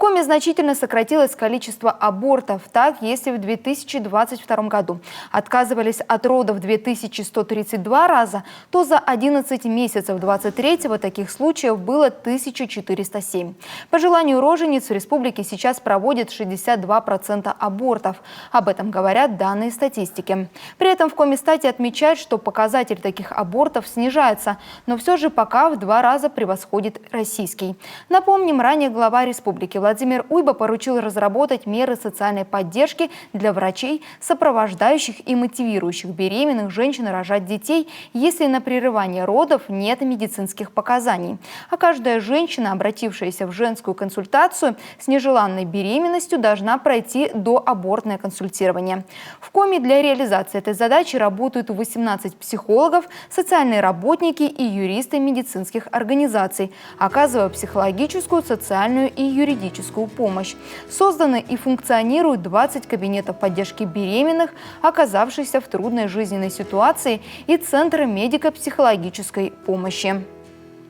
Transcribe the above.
Коми значительно сократилось количество абортов. Так, если в 2022 году отказывались от родов 2132 раза, то за 11 месяцев 23-го таких случаев было 1407. По желанию рожениц в республике сейчас проводят 62% абортов. Об этом говорят данные статистики. При этом в Комистате отмечают, что показатель таких абортов снижается, но все же пока в 2 раза превосходит российский. Напомним, ранее глава республики Владимир Уйба поручил разработать меры социальной поддержки для врачей, сопровождающих и мотивирующих беременных женщин рожать детей, если на прерывание родов нет медицинских показаний. А каждая женщина, обратившаяся в женскую консультацию с нежеланной беременностью, должна пройти доабортное консультирование. В Коми для реализации этой задачи работают 18 психологов, социальные работники и юристы медицинских организаций, оказывая психологическую, социальную и юридическую помощь. Созданы и функционируют 20 кабинетов поддержки беременных, оказавшихся в трудной жизненной ситуации, и центры медико-психологической помощи.